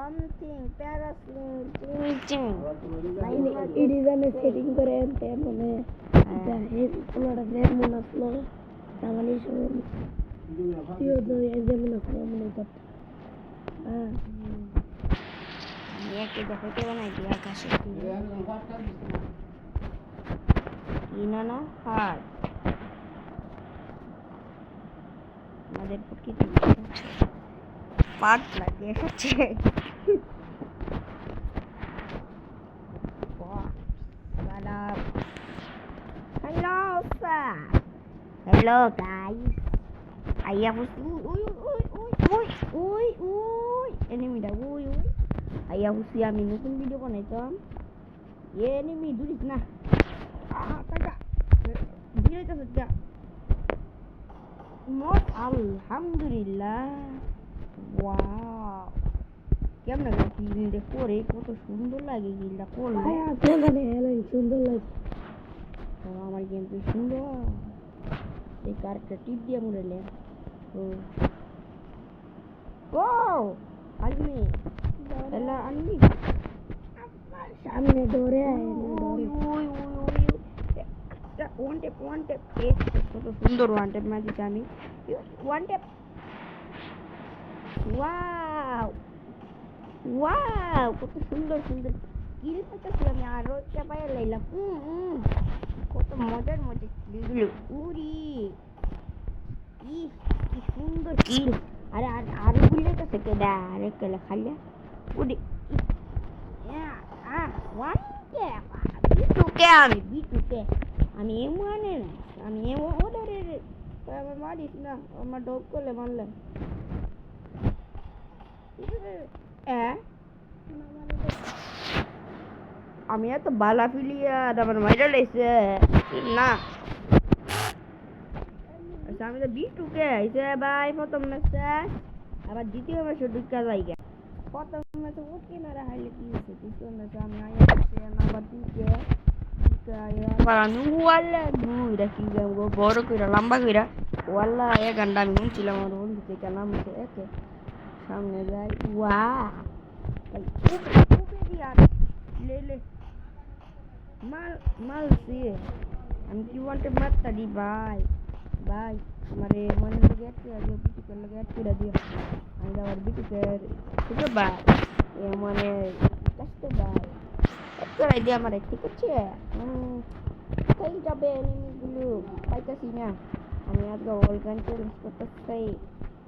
something parasyncing ఇది దాన్ని setting করে అంటే মানে এটা ওনাটা যেমন আসলো তাহলে শুনুন তুইও তো যেমন আসলো মনে করতে আমি একে দেখতে বানাই দিই আকাশে ইনানা হার্ট আমাদের প্রকৃতি পাতলা দেখাচ্ছে Hello sir. Hello guys. I have enemy dah. I have আমি নতুন ভিডিও বানাইতাম enemy দুরিস না টাকা দিয়ে যাচ্ছে যা মোট আলহামদুলিল্লাহ ওয়াও কেমন লাগে গিলটা করে কত সুন্দর লাগে গিলটা করলে আপনাদের হেলাই সুন্দর লাগে আমার গেম তো সুন্দর এই কার্ডটা টিপ দিয়ে মুড়েলে ও আলমি এলা আনবি সামনে ধরে ওয়ান টেপ কত সুন্দর ওয়ান টেপ মাঝে আমি ওয়ান টেপ ওয়াও কত সুন্দর কিল পাচ্ছি আমি আরো চাপাই লাইলাম কত মজার কিলগুলো উরি কি সুন্দর কিল আরে আরো গুলি কাছে কেডা আরে কেলে খালি উরি ওয়ান টেপ বিটুকে আমি এমনে না আমি ওরে আমার মারিস না আমার ডগ করলে মারলাম আমি এত বালা ফিলিয়া আমার মাইরা লাইছে না আচ্ছা আমি তো বিটুকে আইছে ভাই প্রথম ম্যাচে আবার দ্বিতীয় ম্যাচে ঢুকা যাইগা প্রথম ম্যাচে ওকে না হাইলে কি হইছে দ্বিতীয় ম্যাচে আমি আইছে নাম্বার 2 কে আবার আমি ওয়াল্লা দুই রাখি গো বড় কইরা লম্বা কইরা ওয়াল্লা এক ঘন্টা আমি ছিলাম আমার বন্ধু থেকে নাম হচ্ছে একে সামনে যাই ওয়া ले mal sih আমি কি বলতে মারতা দি ভাই আমারে মনে লাগে আছে আগে বিটুকে লাগে আছে দিও আমি আবার বিটুকে ঠিক ভাই মানে কষ্ট ভাই করে দি আমারে ঠিক আছে কই যাবে এনিমিগুলো পাইতাছি না আমি আজকে অর্গান চ্যালেঞ্জ করতে চাই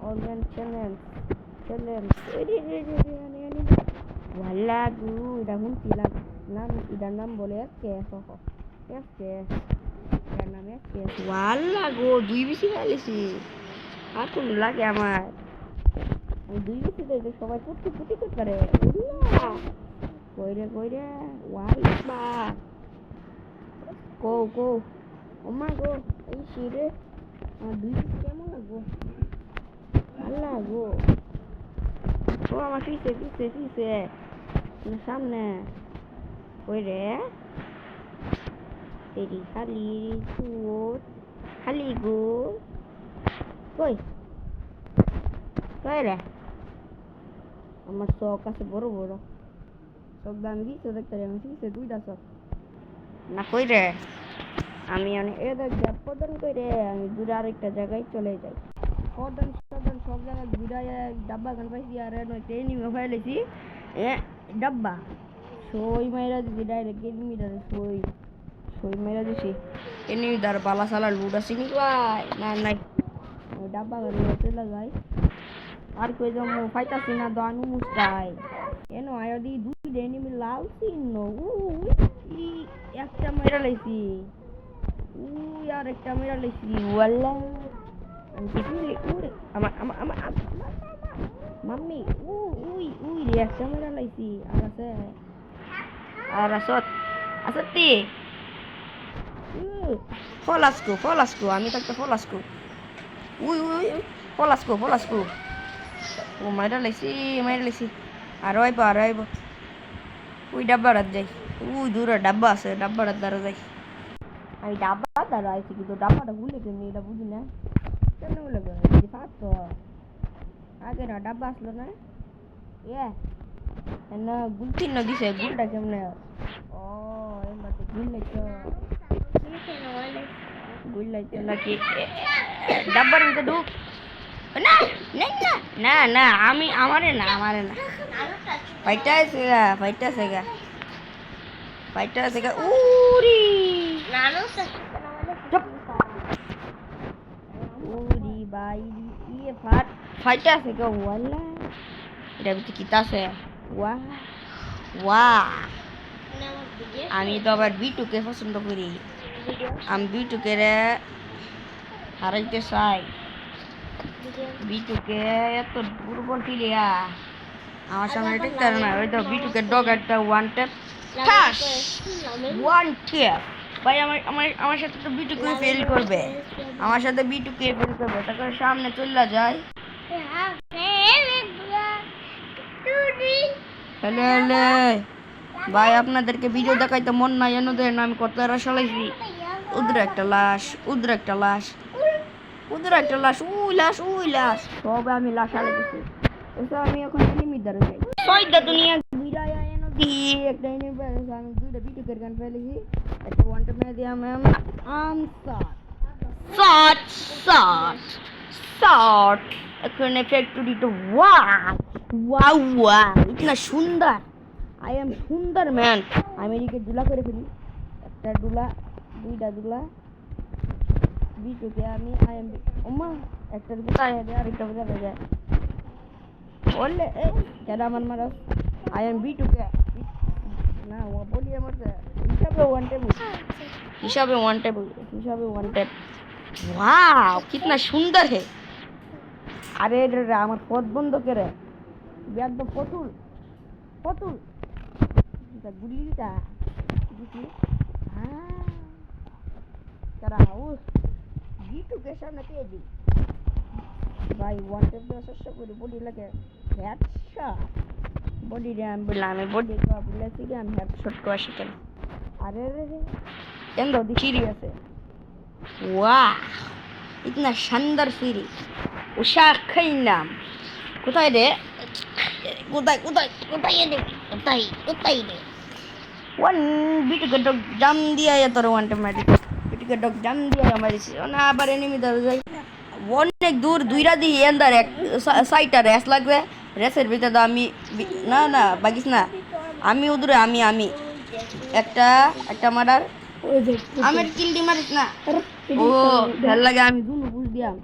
অর্গান চ্যালেঞ্জ ওয়াল্লা গু এটা শুনছিলাম এটার নাম বলে এসকে এটার নাম এসকে ওয়াল্লা গো 2 বেশি খাইছি আর কোন লাগে আমার আমি 2 বেশি দিতে সবাই ফুটি করে কইরে ওয়াই বা গো ওমা গো এই শিরে আমার 2 বেশি কেমন লাগবো আল্লাহ গো ও আমার পিছে সামনে ওই রে তেরি খালি গো কই রে আমার চোখ আছে বড় চোখ দাম দিচ্ছে দেখতে আমি দিচ্ছে 2টা চোখ না কই রে আমি অনেক এদের প্রদান করে আমি দূরে আরেকটা জায়গায় চলে যাই প্রদান সব জায়গায় ঘুরাই ডাব্বা গান পাইছি আর এনিমি ফেলেছি ডাব্বা সই মাইরা দিছি ডাইরেক্ট এনিমিটার সই মাইরা দিছি এনিমি দার বালা সালা লুট আছে নি ভাই নাই ওই ডাব্বা গান চলে যাই আর কই যাবো ফাইতাছি না দানু মুস্তাই এনো আয় দি 2 এনিমি লাল চিহ্ন একটা মাইরা লাইছি আর একটা মাইরা লাইছি ওয়াল্লা আমি কিলি উড়ে আমার মাম্মি উই রে একটা মাইরা লাইছি আর আসতি ফলাসকো আমি তো একটা ফলাসকো উই ফলাসকো ও মাইরা লাইছি আর আইব ওই ডাব্বাটার যাই দূরে ডাব্বা আছে ডাব্বাটার দ্বারা যাই আমি ডাব্বা দ্বারা আইছি কিন্তু ডাব্বাটা ভুলে কেমনি এটা বুঝি না কেন লাগে ফাঁকতো আগে না ডাব্বা আসলো না না গুল চিহ্ন দিছে গুলটা কেমনে ও এবার তো গুল লাইতো গুল লাইতো নাকি ডাব্বার ভিতরে ঢুক না না না না না আমি আমারে না ফাইটা আছে উরি চুপ উরি বাইরি ইয়ে ফাইটা আছে গা ওয়ালা এটা ভিতরে কিতা আছে ওয়া ওয়া আমি তো আবার বিটুকে পছন্দ করি আমি বিটুকে রে হারাইতে চাই বিটুকে এত দুর্বল প্লেয়া আমার সামনে টেকতে না ওই তো বিটুকে ডগ একটা ওয়ান ট্যাপ ভাই আমার সাথে তো বিটুকে ফেল করবে তারপর সামনে চলে যায় হলে ভাই আপনাদেরকে ভিডিও দেখাইতে মন নাই এনে দেন আমি কত চালাইছি উদ্র একটা লাশ উই লাশ সব আমি লাশ আলাইছি এসব আমি এখন এনিমি ধরে যাই ছয়টা দুনিয়া ঘুরায়া এনে দিই একটা এনিমি আমি দুইটা বিটুকের গান ফেলেছি একটা ওয়ানটা মেরে দিয়ে আমি शॉट এখানে ফ্যাক্টরিটা ওয়াও ইতনা সুন্দর আই এম সুন্দর ম্যান আমেরিকা দুলা করে ফেলি একটা দুলা দুইটা দুলা বিটুকে আমি আই এম ওমা একটা কোথায় যায় আরেকটা কোথায় যায় বললে এই কেডা আমার মারা আই এম বিটুকে না ও বলি আমার হিসাবে ওয়ান টেপ वाओ कितना सुंदर है अरे रे আমার পথ বন্ধ করে একদম পতুল এটা গুলিটা দেখি হ্যাঁ তারা হাউস বিটু কে সামনে কে দি ভাই ওয়ান টেপ দিয়ে সস্তা করে বডি লাগে হেডশট বডি রে আমি বললাম বডি को বলেছি যে আমি হেডশট को শিখেন अरे रे এন্ড দি সিরিয়াস है वाह इतना शानदार फिरी उषा खैनाम কোথায় রে কোথায় রে ওয়ান বিটুকে ডগ জাম দিয়া তোর ওয়ান টমেটো বিটুকে ডগ জাম দিয়া মারিছি না আবার এনিমি ধরে যাই অনেক দূর দুইরা দিয়ে এন্দার এক সাইটা রেস লাগবে রেসের ভিতরে আমি না বাগিস না আমি উদরে আমি একটা মারার আমার কিল মারিস না ও ভাল লাগে আমি দুনু বুঝ দিয়াম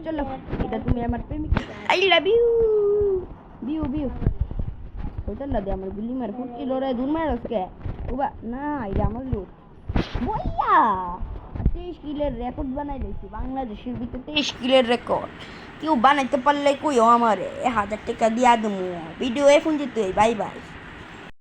চলো এটা তুমি আমার প্রেমিক আই লাভ বিউ ওইটা না দে আমার গুলি মার ফুটি লড়াই দূর মার আজকে ওবা না এটা আমার লোক বইয়া 23 কিলের রেকর্ড বানাই দিয়েছি বাংলাদেশের ভিতরে 23 কিলের রেকর্ড কেউ বানাইতে পারলে কইও আমারে 1000 টাকা দিয়া দেবো ভিডিও এখন যেতে বাই